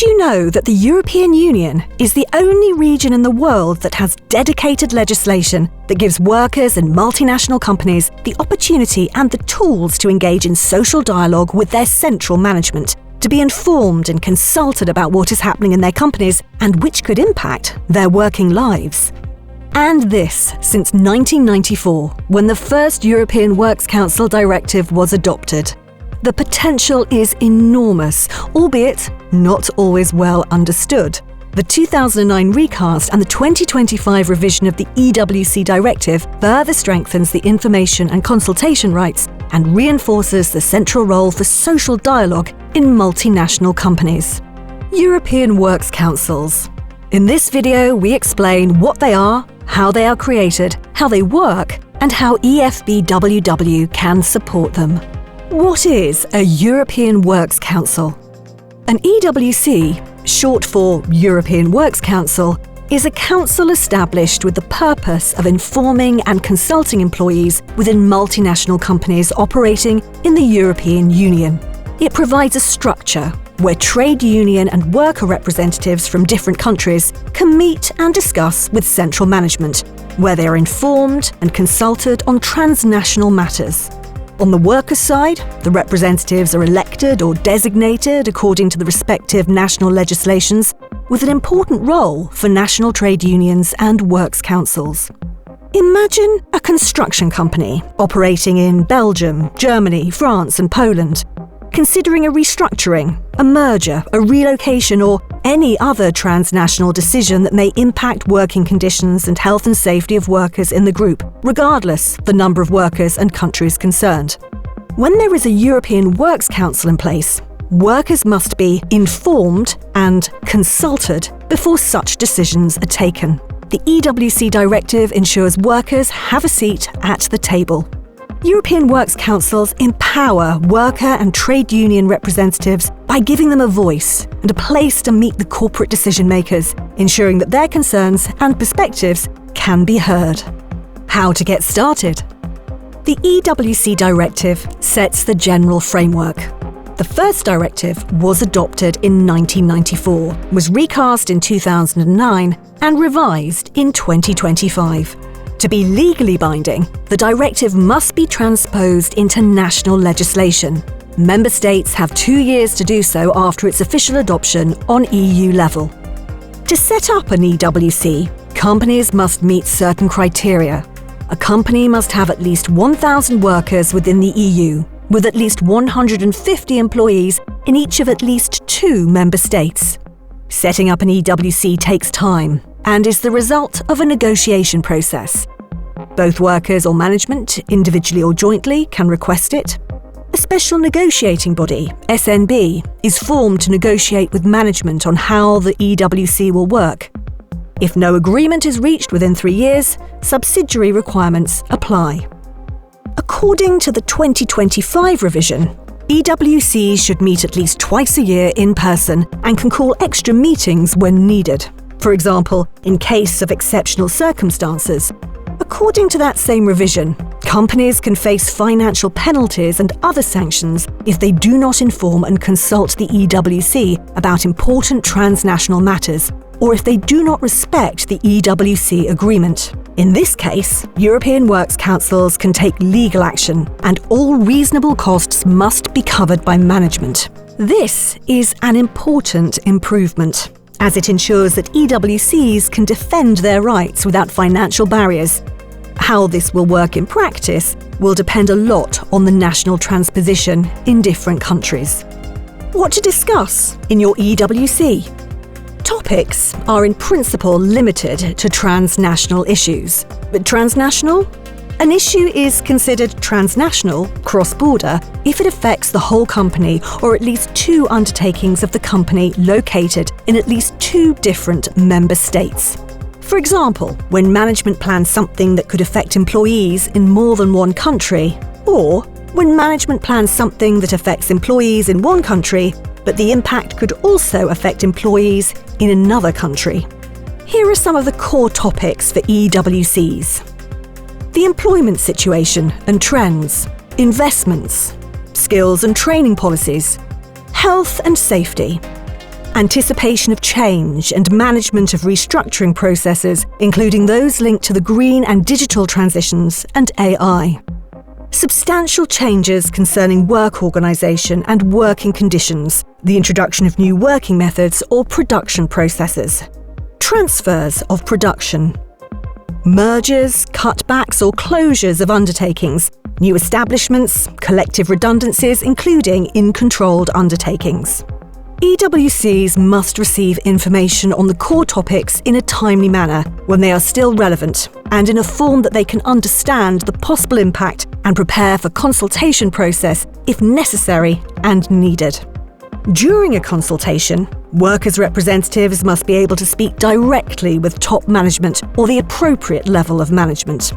you know that the European Union is the only region in the world that has dedicated legislation that gives workers and multinational companies the opportunity and the tools to engage in social dialogue with their central management, to be informed and consulted about what is happening in their companies and which could impact their working lives? And this since 1994, when the first European Works Council directive was adopted. The potential is enormous, albeit not always well understood. The 2009 recast and the 2025 revision of the EWC directive further strengthens the information and consultation rights and reinforces the central role for social dialogue in multinational companies. European Works Councils. In this video, we explain what they are, how they are created, how they work, and how EFBWW can support them. What is a European Works Council? An EWC, short for European Works Council, is a council established with the purpose of informing and consulting employees within multinational companies operating in the European Union. It provides a structure where trade union and worker representatives from different countries can meet and discuss with central management, where they are informed and consulted on transnational matters. On the workers' side, the representatives are elected or designated according to the respective national legislations, with an important role for national trade unions and works councils. Imagine a construction company operating in Belgium, Germany, France, and Poland, considering a restructuring, a merger, a relocation, or any other transnational decision that may impact working conditions and health and safety of workers in the group, regardless the number of workers and countries concerned. When there is a European Works Council in place, workers must be informed and consulted before such decisions are taken. The EWC directive ensures workers have a seat at the table. European Works Councils empower worker and trade union representatives by giving them a voice and a place to meet the corporate decision makers, ensuring that their concerns and perspectives can be heard. How to get started? The EWC directive sets the general framework. The first directive was adopted in 1994, was recast in 2009, and revised in 2025. To be legally binding, the directive must be transposed into national legislation. Member states have 2 years to do so after its official adoption on EU level. To set up an EWC, companies must meet certain criteria. A company must have at least 1,000 workers within the EU, with at least 150 employees in each of at least 2 member states. Setting up an EWC takes time and is the result of a negotiation process. Both workers or management, individually or jointly, can request it. A special negotiating body, SNB, is formed to negotiate with management on how the EWC will work. If no agreement is reached within 3 years, subsidiary requirements apply. According to the 2025 revision, EWCs should meet at least twice a year in person and can call extra meetings when needed. For example, in case of exceptional circumstances. According to that same revision, companies can face financial penalties and other sanctions if they do not inform and consult the EWC about important transnational matters, or if they do not respect the EWC agreement. In this case, European Works Councils can take legal action, and all reasonable costs must be covered by management. This is an important improvement, as it ensures that EWCs can defend their rights without financial barriers. How this will work in practice will depend a lot on the national transposition in different countries. What to discuss in your EWC? Topics are in principle limited to transnational issues. But transnational? An issue is considered transnational, cross-border, if it affects the whole company or at least 2 undertakings of the company located in at least 2 different member states. For example, when management plans something that could affect employees in more than one country, or when management plans something that affects employees in one country, but the impact could also affect employees in another country. Here are some of the core topics for EWCs. The employment situation and trends, investments, skills and training policies, health and safety, anticipation of change and management of restructuring processes, including those linked to the green and digital transitions and AI. Substantial changes concerning work organisation and working conditions, the introduction of new working methods or production processes. Transfers of production. Mergers, cutbacks or closures of undertakings, new establishments, collective redundancies, including in controlled undertakings. EWCs must receive information on the core topics in a timely manner when they are still relevant and in a form that they can understand the possible impact and prepare for consultation process if necessary and needed. During a consultation, workers' representatives must be able to speak directly with top management or the appropriate level of management.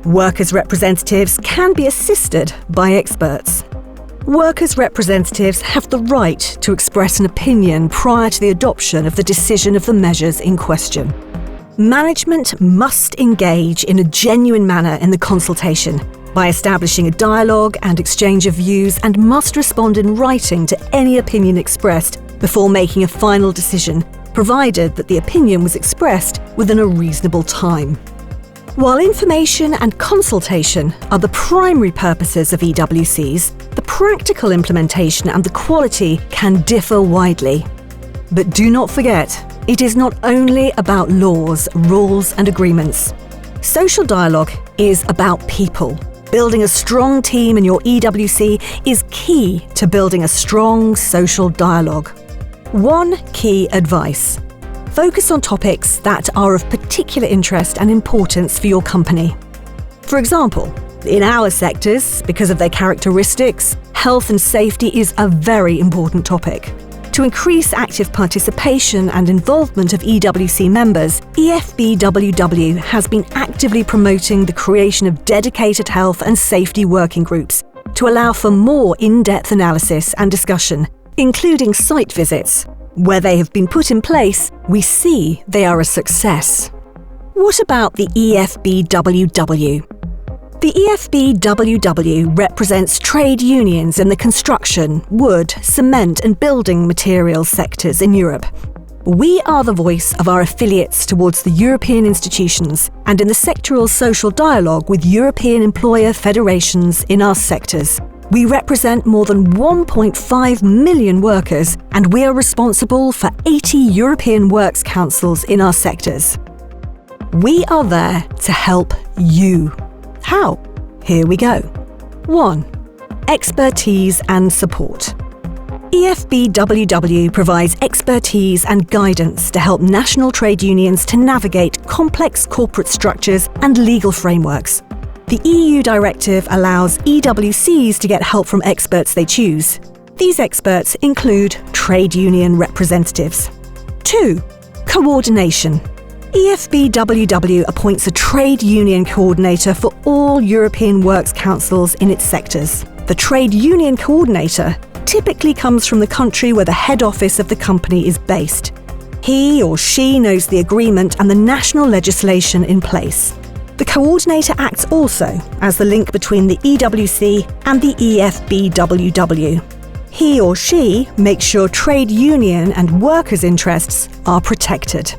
Workers' representatives can be assisted by experts. Workers' representatives have the right to express an opinion prior to the adoption of the decision of the measures in question. Management must engage in a genuine manner in the consultation by establishing a dialogue and exchange of views and must respond in writing to any opinion expressed before making a final decision, provided that the opinion was expressed within a reasonable time. While information and consultation are the primary purposes of EWCs, the practical implementation and the quality can differ widely. But do not forget, it is not only about laws, rules and agreements. Social dialogue is about people. Building a strong team in your EWC is key to building a strong social dialogue. One key advice: focus on topics that are of particular interest and importance for your company. For example, in our sectors, because of their characteristics, health and safety is a very important topic. To increase active participation and involvement of EWC members, EFBWW has been actively promoting the creation of dedicated health and safety working groups to allow for more in-depth analysis and discussion, including site visits. Where they have been put in place, we see they are a success. What about the EFBWW? The EFBWW represents trade unions in the construction, wood, cement and building materials sectors in Europe. We are the voice of our affiliates towards the European institutions and in the sectoral social dialogue with European employer federations in our sectors. We represent more than 1.5 million workers and we are responsible for 80 European works councils in our sectors. We are there to help you. How? Here we go. 1. Expertise and support. EFBWW provides expertise and guidance to help national trade unions to navigate complex corporate structures and legal frameworks. The EU directive allows EWCs to get help from experts they choose. These experts include trade union representatives. 2. Coordination. EFBWW appoints a trade union coordinator for all European works councils in its sectors. The trade union coordinator typically comes from the country where the head office of the company is based. He or she knows the agreement and the national legislation in place. The coordinator acts also as the link between the EWC and the EFBWW. He or she makes sure trade union and workers' interests are protected.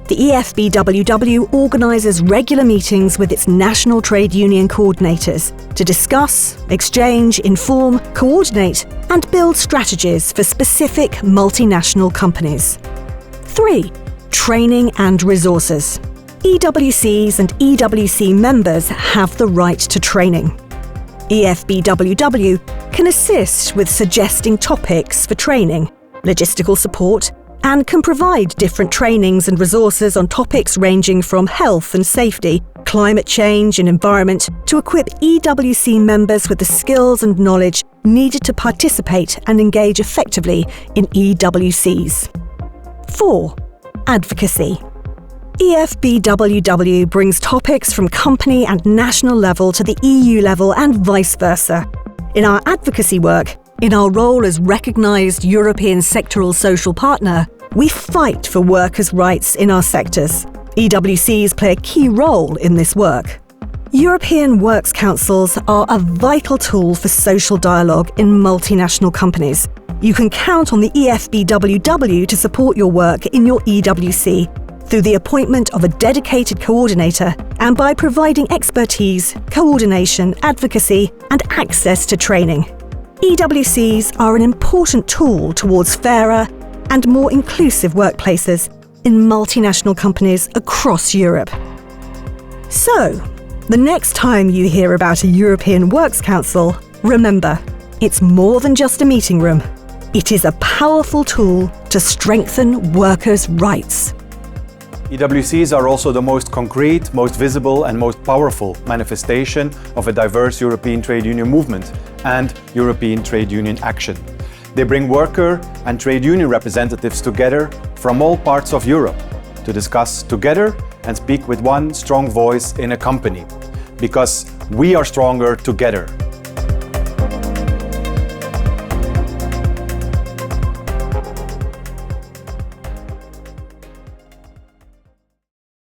The EFBWW organises regular meetings with its national trade union coordinators to discuss, exchange, inform, coordinate and build strategies for specific multinational companies. 3. Training and resources. EWCs and EWC members have the right to training. EFBWW can assist with suggesting topics for training, logistical support, and can provide different trainings and resources on topics ranging from health and safety, climate change and environment to equip EWC members with the skills and knowledge needed to participate and engage effectively in EWCs. 4. Advocacy. EFBWW brings topics from company and national level to the EU level and vice versa. In our advocacy work, in our role as recognised European sectoral social partner, we fight for workers' rights in our sectors. EWCs play a key role in this work. European works councils are a vital tool for social dialogue in multinational companies. You can count on the EFBWW to support your work in your EWC through the appointment of a dedicated coordinator and by providing expertise, coordination, advocacy, and access to training. EWCs are an important tool towards fairer and more inclusive workplaces in multinational companies across Europe. So, the next time you hear about a European Works Council, remember, it's more than just a meeting room. It is a powerful tool to strengthen workers' rights. EWCs are also the most concrete, most visible and most powerful manifestation of a diverse European trade union movement and European trade union action. They bring worker and trade union representatives together from all parts of Europe to discuss together and speak with one strong voice in a company. Because we are stronger together.